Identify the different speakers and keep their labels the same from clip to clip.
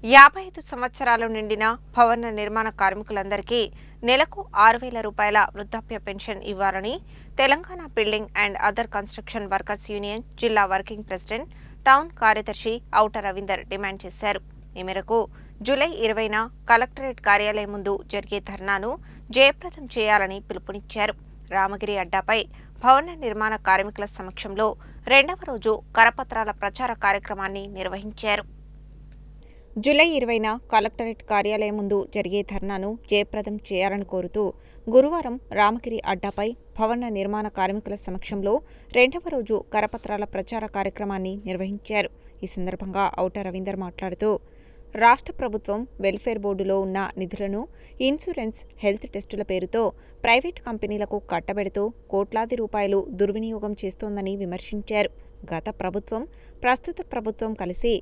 Speaker 1: 55 సంవత్సరాలు నిండిన భవన నిర్మాణ కార్మికులందరికీ నెలకు 6,000 రూపాయల వృద్ధాప్య పెన్షన్ ఇవ్వాలని Telangana building and other construction workers union జిల్లా వర్కింగ్ ప్రెసిడెంట్ టౌన్ కార్యదర్శి ఔట రవీందర్ డిమాండ్ చేశారు. ఈ మేరకు జూలై 20న కలెక్టరేట్ కార్యాలయం ముందు జరిగే ధర్నాను జయప్రదం చేయాలని పిలుపునిచ్చారు. రామగిరి అడ్డాపై భవన నిర్మాణ కార్మికుల సమక్షంలో రెండవ రోజు కరపత్రాల ప్రచార కార్యక్రమాన్ని నిర్వహించారు. జూలై 20న కలెక్టరేట్ కార్యాలయం ముందు జరిగే ధర్నాను జయప్రదం చేయాలని కోరుతూ గురువారం రామగిరి అడ్డాపై భవన నిర్మాణ కార్మికుల సమక్షంలో రెండవ రోజు కరపత్రాల ప్రచార కార్యక్రమాన్ని నిర్వహించారు. ఈ సందర్భంగా ఔట రవీందర్ మాట్లాడుతూ రాష్ట్ర ప్రభుత్వం వెల్ఫేర్ బోర్డులో ఉన్న నిధులను ఇన్సూరెన్స్, హెల్త్ టెస్టుల పేరుతో ప్రైవేట్ కంపెనీలకు కట్టబెడుతూ కోట్లాది రూపాయలు దుర్వినియోగం చేస్తోందని విమర్శించారు. గత ప్రభుత్వం, ప్రస్తుత ప్రభుత్వం కలిసి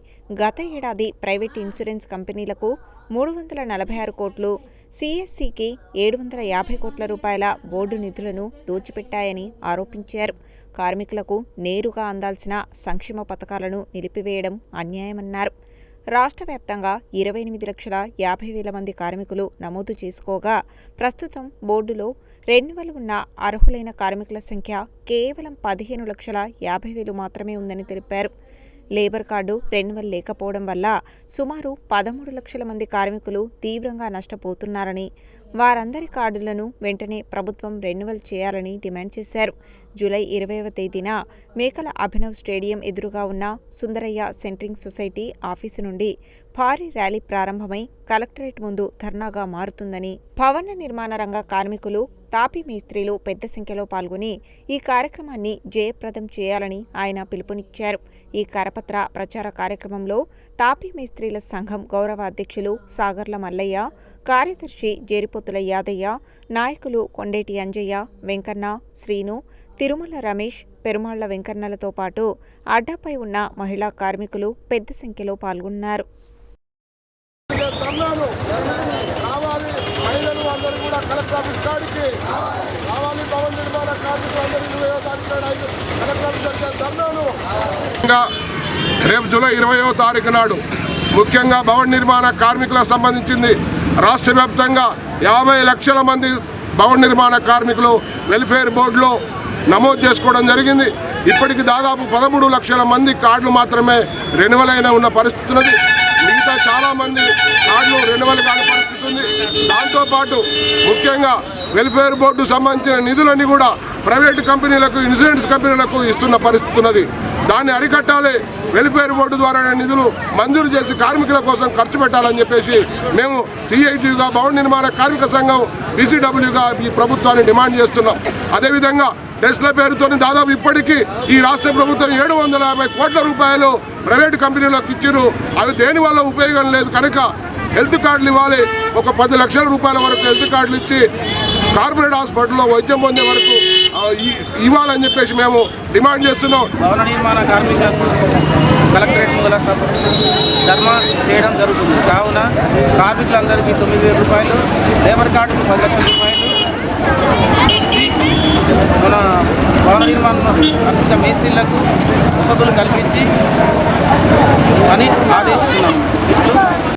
Speaker 1: గత ఏడాది ప్రైవేట్ ఇన్సూరెన్స్ కంపెనీలకు 346 కోట్లు, సిఎస్సికి 750 కోట్ల రూపాయల బోర్డు నిధులను దోచిపెట్టాయని ఆరోపించారు. కార్మికులకు నేరుగా అందాల్సిన సంక్షేమ పథకాలను నిలిపివేయడం అన్యాయమన్నారు. రాష్ట్ర వ్యాప్తంగా 28,50,000 మంది కార్మికులు నమోదు చేసుకోగా ప్రస్తుతం బోర్డులో రెన్యువల్ ఉన్న అర్హులైన కార్మికుల సంఖ్య కేవలం 15,50,000 మాత్రమే ఉందని తెలిపారు. లేబర్ కార్డు రెన్యువల్ లేకపోవడం వల్ల సుమారు 13 లక్షల మంది కార్మికులు తీవ్రంగా నష్టపోతున్నారని, వారందరి కార్డులను వెంటనే ప్రభుత్వం రెన్యువల్ చేయాలని డిమాండ్ చేశారు. జూలై 20వ తేదీన మేకల అభినవ్ స్టేడియం ఎదురుగా ఉన్న సుందరయ్య సెంట్రింగ్ సొసైటీ ఆఫీసు నుండి భారీ ర్యాలీ ప్రారంభమై కలెక్టరేట్ ముందు ధర్నాగా మారుతుందని, భవన నిర్మాణ రంగ కార్మికులు, తాపీ మేస్త్రీలు పెద్ద సంఖ్యలో పాల్గొని ఈ కార్యక్రమాన్ని జయప్రదం చేయాలని ఆయన పిలుపునిచ్చారు. ఈ కరపత్ర ప్రచార కార్యక్రమంలో తాపీ మేస్త్రీల సంఘం గౌరవ అధ్యక్షులు సాగర్ల మల్లయ్య, కార్యదర్శి జేరిపోతుల యాదయ్య, నాయకులు కొండేటి అంజయ్య, వెంకన్న, శ్రీను, తిరుమల రమేష్, పెరుమాళ్ల వెంకన్నలతో పాటు అడ్డాపై ఉన్న మహిళా కార్మికులు పెద్ద సంఖ్యలో పాల్గొన్నారు.
Speaker 2: రేపు జూలై 20వ తారీఖు నాడు ముఖ్యంగా భవన నిర్మాణ కార్మికులకు సంబంధించింది రాష్ట్ర వ్యాప్తంగా 50 లక్షల మంది భవన నిర్మాణ కార్మికులు వెల్ఫేర్ బోర్డులో నమోదు చేసుకోవడం జరిగింది. ఇప్పటికి దాదాపు 13 లక్షల మంది కార్డులు మాత్రమే రెన్యువల్ అయిన ఉన్న పరిస్థితి ఉన్నది. మిగతా చాలామంది కార్డులు రెన్యువల్ కాని పరిస్థితి ఉంది. దాంతోపాటు ముఖ్యంగా వెల్ఫేర్ బోర్డు సంబంధించిన నిధులన్నీ కూడా ప్రైవేటు కంపెనీలకు, ఇన్సూరెన్స్ కంపెనీలకు ఇస్తున్న పరిస్థితి ఉన్నది. దాన్ని అరికట్టాలి. వెల్ఫేర్ బోర్డు ద్వారా నిధులు మంజూరు చేసి కార్మికుల కోసం ఖర్చు పెట్టాలని చెప్పేసి మేము సిఐటిగా భవన నిర్మాణ కార్మిక సంఘం బీసీడబ్ల్యూగా ఈ ప్రభుత్వాన్ని డిమాండ్ చేస్తున్నాం. అదేవిధంగా టెస్ట్ల పేరుతో దాదాపు ఇప్పటికీ ఈ రాష్ట్ర ప్రభుత్వం 750 కోట్ల రూపాయలు ప్రైవేటు కంపెనీలకు ఇచ్చారు. అవి దేనివల్ల ఉపయోగం లేదు కనుక హెల్త్ కార్డులు ఇవ్వాలి. ఒక 10 లక్షల రూపాయల వరకు హెల్త్ కార్డులు ఇచ్చి కార్పొరేట్ హాస్పిటల్లో వైద్యం పొందే వరకు ఇవ్వాలని చెప్పేసి మేము డిమాండ్ చేస్తున్నాం.
Speaker 3: భవన నిర్మాణ కార్మికులకు కలెక్టరేట్ ముందర ధర్నా చేయడం జరుగుతుంది. కావున కార్మికులందరికీ 9,000 రూపాయలు, లేబర్ కార్డుకు 10 లక్షల రూపాయలు మన భవన నిర్మాణ కార్మిక మేస్త్రీలకు వసతులు కల్పించి అని ఆదేశిస్తున్నాము.